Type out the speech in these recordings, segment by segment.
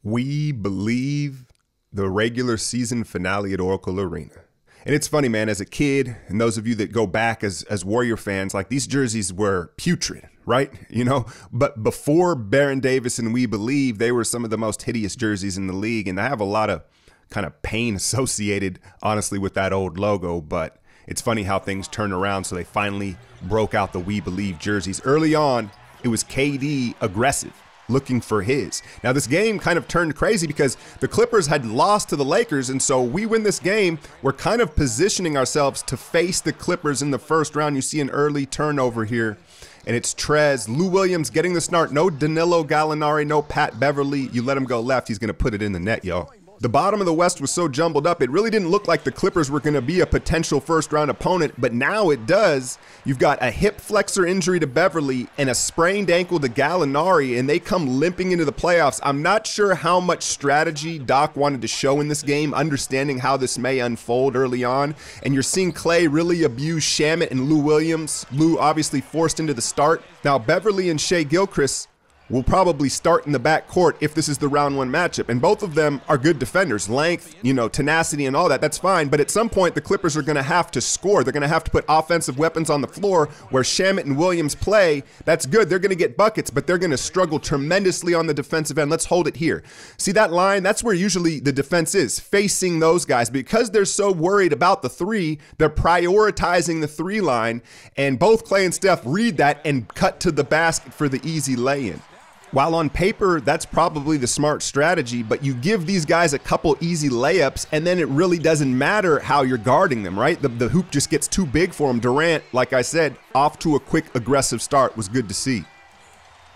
We believe the regular season finale at Oracle Arena. And it's funny, man, as a kid, and those of you that go back as Warrior fans, like these jerseys were putrid, right? You know, but before Baron Davis and We Believe, they were some of the most hideous jerseys in the league. And I have a lot of kind of pain associated, honestly, with that old logo. But it's funny how things turn around. So they finally broke out the We Believe jerseys. Early on, it was KD aggressive, looking for his. Now this game kind of turned crazy because the Clippers had lost to the Lakers, and so we win this game. We're kind of positioning ourselves to face the Clippers in the first round. You see an early turnover here, and it's Trez. Lou Williams getting the start. No Danilo Gallinari, no Pat Beverly. You let him go left, he's going to put it in the net, y'all. The bottom of the West was so jumbled up, it really didn't look like the Clippers were going to be a potential first-round opponent, but now it does. You've got a hip flexor injury to Beverly and a sprained ankle to Gallinari, and they come limping into the playoffs. I'm not sure how much strategy Doc wanted to show in this game, understanding how this may unfold early on, and you're seeing Clay really abuse Shamet and Lou Williams. Lou obviously forced into the start. Now Beverly and Shai Gilgeous will probably start in the backcourt if this is the round one matchup. And both of them are good defenders. Length, you know, tenacity and all that, that's fine. But at some point, the Clippers are going to have to score. They're going to have to put offensive weapons on the floor where Shamet and Williams play. That's good. They're going to get buckets, but they're going to struggle tremendously on the defensive end. Let's hold it here. See that line? That's where usually the defense is, facing those guys. Because they're so worried about the three, they're prioritizing the three line. And both Clay and Steph read that and cut to the basket for the easy lay-in. While on paper, that's probably the smart strategy, but you give these guys a couple easy layups, and then it really doesn't matter how you're guarding them, right? The hoop just gets too big for them. Durant, like I said, off to a quick, aggressive start was good to see.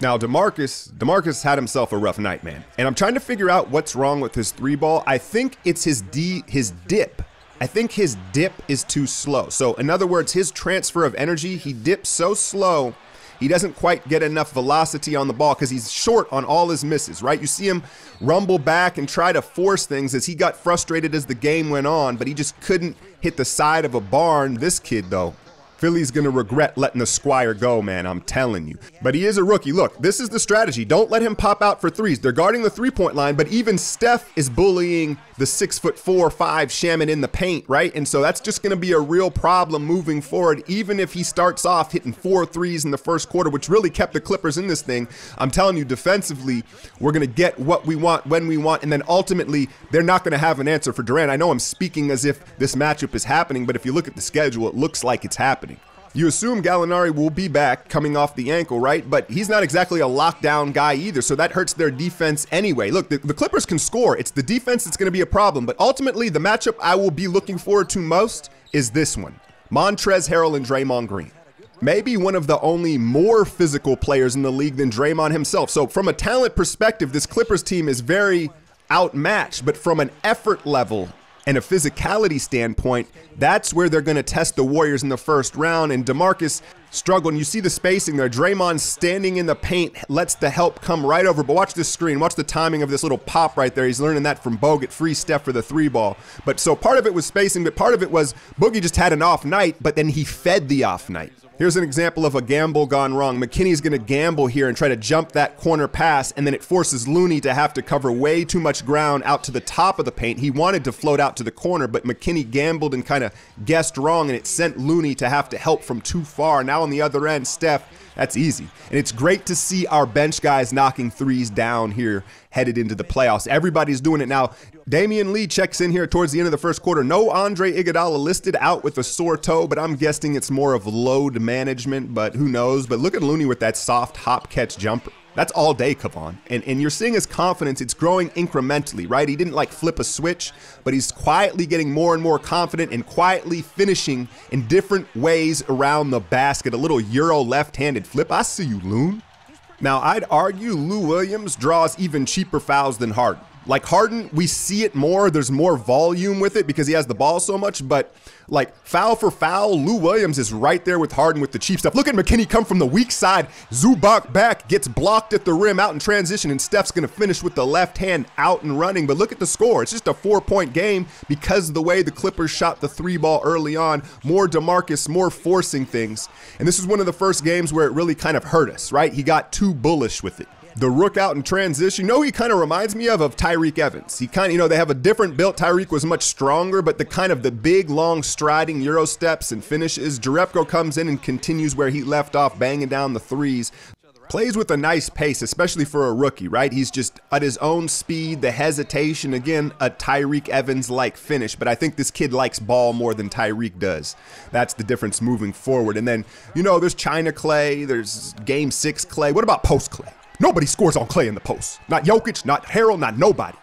Now, DeMarcus had himself a rough night, man. And I'm trying to figure out what's wrong with his three ball. I think it's his dip. I think his dip is too slow. So in other words, his transfer of energy, he dips so slow, he doesn't quite get enough velocity on the ball because he's short on all his misses, right? You see him rumble back and try to force things as he got frustrated as the game went on, but he just couldn't hit the side of a barn. This kid, though, Philly's going to regret letting the Squire go, man, I'm telling you. But he is a rookie. Look, this is the strategy. Don't let him pop out for threes. They're guarding the three-point line, but even Steph is bullying the 6'4", 5" Shamet in the paint, right? And so that's just going to be a real problem moving forward, even if he starts off hitting 4 threes in the first quarter, which really kept the Clippers in this thing. I'm telling you, defensively, we're going to get what we want when we want, and then ultimately, they're not going to have an answer for Durant. I know I'm speaking as if this matchup is happening, but if you look at the schedule, it looks like it's happening. You assume Gallinari will be back coming off the ankle, right? But he's not exactly a lockdown guy either, so that hurts their defense anyway. Look, the Clippers can score. It's the defense that's going to be a problem. But ultimately, the matchup I will be looking forward to most is this one. Montrezl Harrell and Draymond Green. Maybe one of the only more physical players in the league than Draymond himself. So from a talent perspective, this Clippers team is very outmatched. But from an effort level and a physicality standpoint, that's where they're going to test the Warriors in the first round. And DeMarcus struggled, and you see the spacing there. Draymond standing in the paint lets the help come right over. But watch this screen. Watch the timing of this little pop right there. He's learning that from Bogut. Free Steph for the three ball. But so part of it was spacing, but part of it was Boogie just had an off night, but then he fed the off night. Here's an example of a gamble gone wrong. McKinney's going to gamble here and try to jump that corner pass, and then it forces Looney to have to cover way too much ground out to the top of the paint. He wanted to float out to the corner, but McKinney gambled and kind of guessed wrong, and it sent Looney to have to help from too far. Now on the other end, Steph, that's easy. And it's great to see our bench guys knocking threes down here headed into the playoffs. Everybody's doing it now. Damian Lee checks in here towards the end of the first quarter. No Andre Iguodala listed, out with a sore toe, but I'm guessing it's more of load management, but who knows? But look at Looney with that soft hop catch jumper. That's all day, Kevon. And you're seeing his confidence. It's growing incrementally, right? He didn't like flip a switch, but he's quietly getting more and more confident and quietly finishing in different ways around the basket. A little Euro left-handed flip. I see you, Loon. Now, I'd argue Lou Williams draws even cheaper fouls than Harden. Like Harden, we see it more. There's more volume with it because he has the ball so much. But like foul for foul, Lou Williams is right there with Harden with the cheap stuff. Look at McKinney come from the weak side. Zubac back, gets blocked at the rim out in transition, and Steph's going to finish with the left hand out and running. But look at the score. It's just a 4-point game because of the way the Clippers shot the three ball early on. More DeMarcus, more forcing things. And this is one of the first games where it really kind of hurt us, right? He got too bullish with it. The rook out in transition. You know, he kind of reminds me of Tyreek Evans. He kind of, they have a different build. Tyreek was much stronger, but the big, long striding Euro steps and finishes. Jerebko comes in and continues where he left off, banging down the threes. Plays with a nice pace, especially for a rookie, right? He's just at his own speed, the hesitation, again, a Tyreek Evans-like finish, but I think this kid likes ball more than Tyreek does. That's the difference moving forward. And then, there's China Clay, there's Game 6 Clay. What about post Clay? Nobody scores on Clay in the post. Not Jokic, not Harrell, not nobody.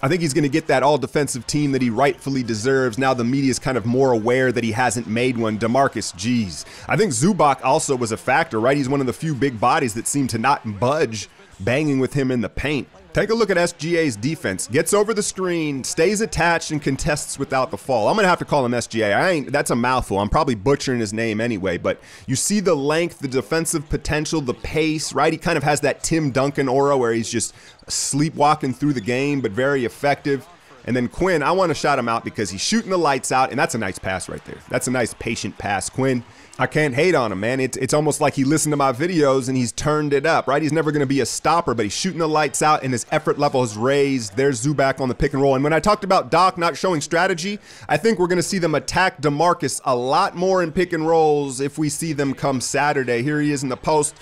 I think he's going to get that all-defensive team that he rightfully deserves. Now the media is kind of more aware that he hasn't made one. DeMarcus, geez. I think Zubac also was a factor, right? He's one of the few big bodies that seem to not budge, banging with him in the paint. Take a look at SGA's defense. Gets over the screen, stays attached, and contests without the fall. I'm going to have to call him SGA. That's a mouthful. I'm probably butchering his name anyway, but you see the length, the defensive potential, the pace, right? He kind of has that Tim Duncan aura where he's just sleepwalking through the game, but very effective. And then Quinn, I want to shout him out because he's shooting the lights out, and that's a nice pass right there. That's a nice patient pass. Quinn, I can't hate on him, man. It's almost like he listened to my videos and he's turned it up, right? He's never going to be a stopper, but he's shooting the lights out and his effort level is raised. There's Zubac on the pick and roll. And when I talked about Doc not showing strategy, I think we're going to see them attack DeMarcus a lot more in pick and rolls if we see them come Saturday. Here he is in the post.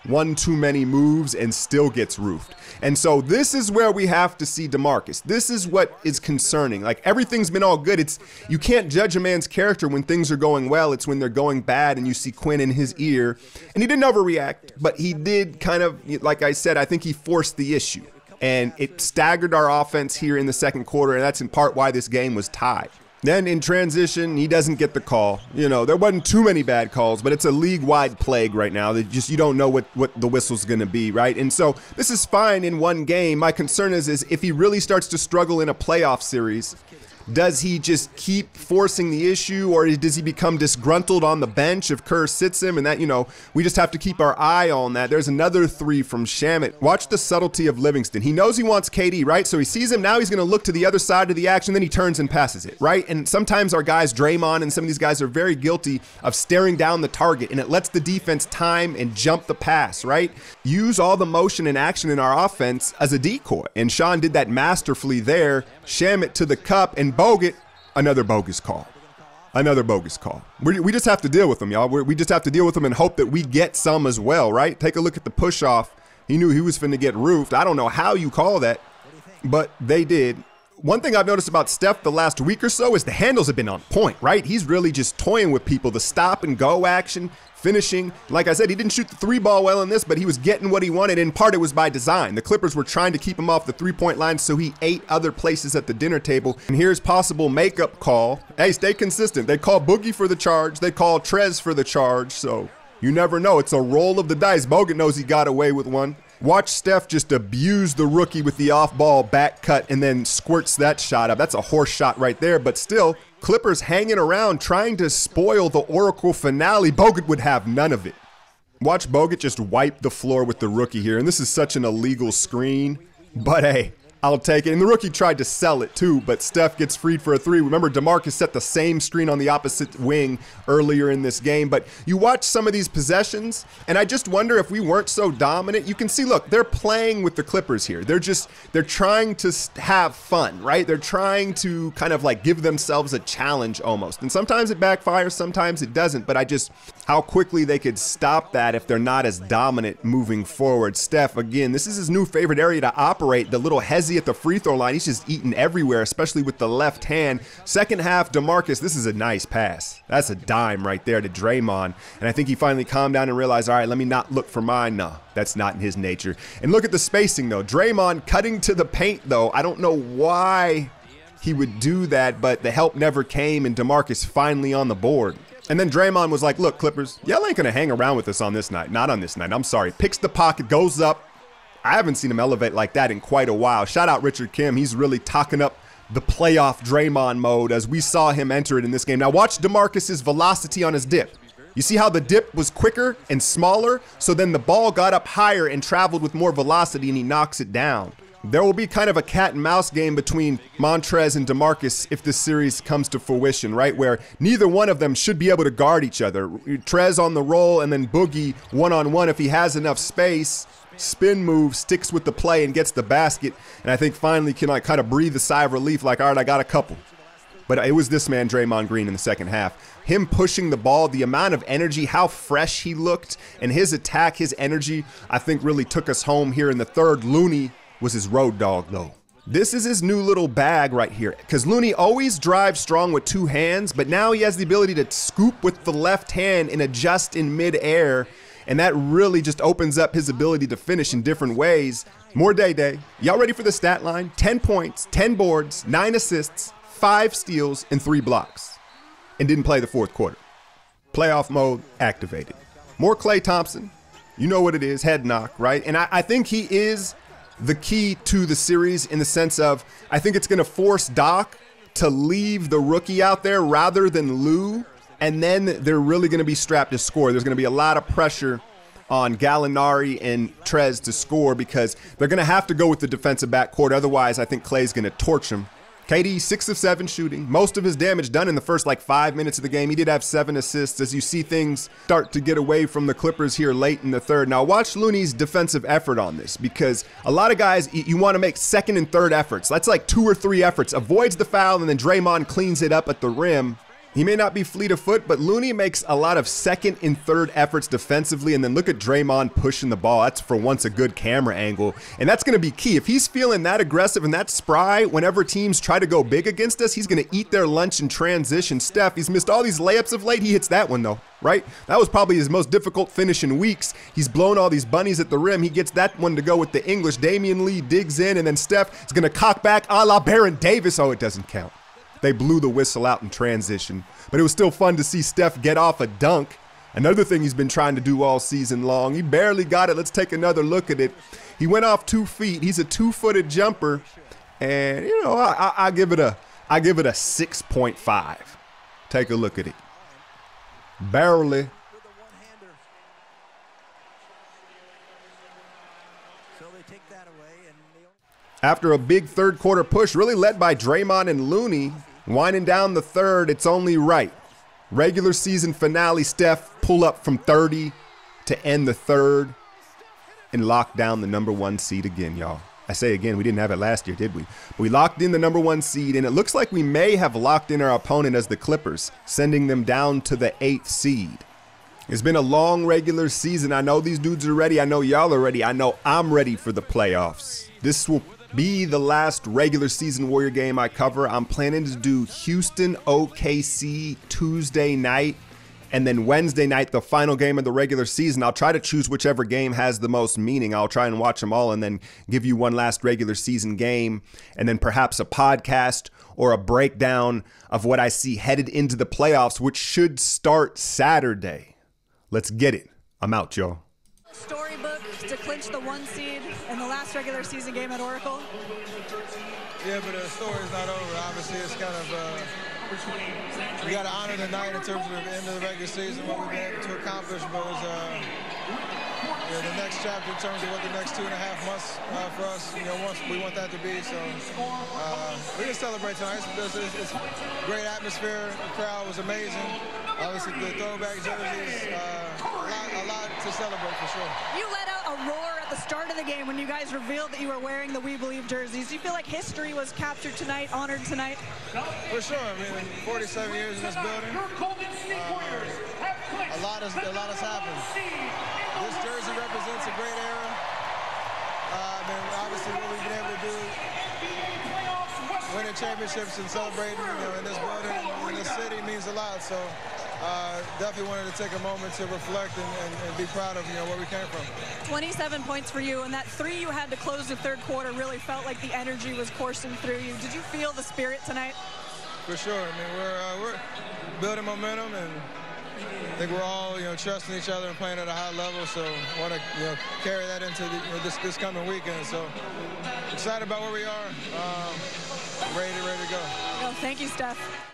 One too many moves and still gets roofed. And so this is where we have to see DeMarcus. This is what is concerning. Like, everything's been all good. You can't judge a man's character when things are going well. It's when they're going bad and you see Quinn in his ear. And he didn't overreact, but he did kind of, like I said, I think he forced the issue. And it staggered our offense here in the second quarter, and that's in part why this game was tied. Then in transition, he doesn't get the call. There wasn't too many bad calls, but it's a league-wide plague right now. That you don't know what the whistle's going to be, right? And so this is fine in one game. My concern is if he really starts to struggle in a playoff series, does he just keep forcing the issue, or does he become disgruntled on the bench if Kerr sits him? And that, we just have to keep our eye on that. There's another three from Shamet. Watch the subtlety of Livingston. He knows he wants KD, right? So he sees him. Now he's going to look to the other side of the action. Then he turns and passes it, right? And sometimes our guys, Draymond and some of these guys, are very guilty of staring down the target, and it lets the defense time and jump the pass, right? Use all the motion and action in our offense as a decoy. And Sean did that masterfully there. Shamet to the cup, and Bogut, another bogus call. Another bogus call. We just have to deal with them, y'all. We just have to deal with them and hope that we get some as well, right? Take a look at the push-off. He knew he was finna get roofed. I don't know how you call that, but they did. One thing I've noticed about Steph the last week or so is the handles have been on point, right? He's really just toying with people. The stop and go action, finishing. Like I said, he didn't shoot the three ball well in this, but he was getting what he wanted. In part, it was by design. The Clippers were trying to keep him off the three-point line, so he ate other places at the dinner table. And here's possible makeup call. Hey, stay consistent. They call Boogie for the charge. They call Trez for the charge, so you never know. It's a roll of the dice. Bogut knows he got away with one. Watch Steph just abuse the rookie with the off-ball back cut and then squirts that shot up. That's a horse shot right there, but still, Clippers hanging around trying to spoil the Oracle finale. Bogut would have none of it. Watch Bogut just wipe the floor with the rookie here, and this is such an illegal screen, but hey, I'll take it. And the rookie tried to sell it too, but Steph gets freed for a three. Remember, DeMarcus set the same screen on the opposite wing earlier in this game. But you watch some of these possessions, and I just wonder if we weren't so dominant. You can see, look, they're playing with the Clippers here. They're trying to have fun, right? They're trying to kind of like give themselves a challenge almost. And sometimes it backfires, sometimes it doesn't. But how quickly they could stop that if they're not as dominant moving forward. Steph, again, this is his new favorite area to operate, the little hezzy at the free throw line. He's just eating everywhere, especially with the left hand. Second half, DeMarcus, this is a nice pass. That's a dime right there to Draymond. And I think he finally calmed down and realized, all right, let me not look for mine. No, that's not in his nature. And look at the spacing, though. Draymond cutting to the paint, though. I don't know why he would do that, but the help never came, and DeMarcus finally on the board. And then Draymond was like, look, Clippers, y'all ain't going to hang around with us on this night. Not on this night. I'm sorry. Picks the pocket, goes up. I haven't seen him elevate like that in quite a while. Shout out Richard Kim. He's really talking up the playoff Draymond mode as we saw him enter it in this game. Now watch DeMarcus's velocity on his dip. You see how the dip was quicker and smaller? So then the ball got up higher and traveled with more velocity, and he knocks it down. There will be kind of a cat and mouse game between Montrez and DeMarcus if this series comes to fruition, right? Where neither one of them should be able to guard each other. Trez on the roll and then Boogie one-on-one if he has enough space. spin move, sticks with the play and gets the basket. And I think finally can like kind of breathe a sigh of relief like, all right, I got a couple. But it was this man, Draymond Green, in the second half. Him pushing the ball, the amount of energy, how fresh he looked, and his attack, his energy, I think really took us home here in the third. Looney was his road dog, though. This is his new little bag right here, because Looney always drives strong with two hands, but now he has the ability to scoop with the left hand and adjust in midair, and that really just opens up his ability to finish in different ways. More day. Y'all ready for the stat line? 10 points, 10 boards, 9 assists, 5 steals, and 3 blocks. And didn't play the fourth quarter. Playoff mode activated. More Klay Thompson. You know what it is, head knock, right? And I think he is the key to the series in the sense of, I think it's going to force Doc to leave the rookie out there rather than Lou, and then they're really going to be strapped to score. There's going to be a lot of pressure on Gallinari and Trez to score because they're going to have to go with the defensive backcourt. Otherwise, I think Klay's going to torch him. KD, 6 of 7 shooting. Most of his damage done in the first 5 minutes of the game. He did have 7 assists as you see things start to get away from the Clippers here late in the third. Now watch Looney's defensive effort on this because a lot of guys, you want to make second and third efforts. That's like 2 or 3 efforts. Avoids the foul and then Draymond cleans it up at the rim. He may not be fleet of foot, but Looney makes a lot of second and third efforts defensively, and then look at Draymond pushing the ball. That's for once a good camera angle, and that's going to be key. If he's feeling that aggressive and that spry, whenever teams try to go big against us, he's going to eat their lunch in transition. Steph, he's missed all these layups of late. He hits that one, though, right? That was probably his most difficult finish in weeks. He's blown all these bunnies at the rim. He gets that one to go with the English. Damian Lee digs in, and then Steph is going to cock back a la Baron Davis. Oh, it doesn't count. They blew the whistle out in transition. But it was still fun to see Steph get off a dunk. Another thing he's been trying to do all season long. He barely got it. Let's take another look at it. He went off 2 feet. He's a 2-footed jumper. And, you know, I give it a 6.5. Take a look at it. Barely. After a big third quarter push, really led by Draymond and Looney, winding down the third, it's only right. Regular season finale, Steph pull up from 30 to end the third and lock down the #1 seed again, y'all. I say again, we didn't have it last year, did we? We locked in the #1 seed, and it looks like we may have locked in our opponent as the Clippers, sending them down to the 8th seed. It's been a long regular season. I know these dudes are ready. I know y'all are ready. I know I'm ready for the playoffs. This will be the last regular season Warrior game I cover. I'm planning to do Houston OKC Tuesday night, and then Wednesday night, the final game of the regular season. I'll try to choose whichever game has the most meaning. I'll try and watch them all and then give you one last regular season game, and then perhaps a podcast or a breakdown of what I see headed into the playoffs, which should start Saturday. Let's get it. I'm out, y'all. Storybook to clinch the 1 seed in the last regular season game at Oracle. Yeah, but the story's not over. Obviously, it's kind of we got to honor the night in terms of the end of the regular season, what we've been able to accomplish. But it's the next chapter in terms of what the next 2.5 months for us, we want that to be. So we can celebrate tonight. It's great atmosphere. The crowd was amazing. Obviously, the throwback jerseys, a lot to celebrate for sure. You let out a roar at the start of the game when you guys revealed that you were wearing the We Believe jerseys. Do you feel like history was captured tonight, honored tonight? For sure. I mean, 47 years in this building, a lot has happened. This jersey represents a great era. Obviously, what we've been able to do, winning championships and celebrating, in this building, in this city, means a lot. So, definitely wanted to take a moment to reflect and be proud of, where we came from. 27 points for you, and that 3 you had to close the third quarter really felt like the energy was coursing through you. Did you feel the spirit tonight? For sure. I mean, we're building momentum, and I think we're all, trusting each other and playing at a high level. So want to, carry that into this coming weekend. So excited about where we are. Ready to go. Well, thank you, Steph.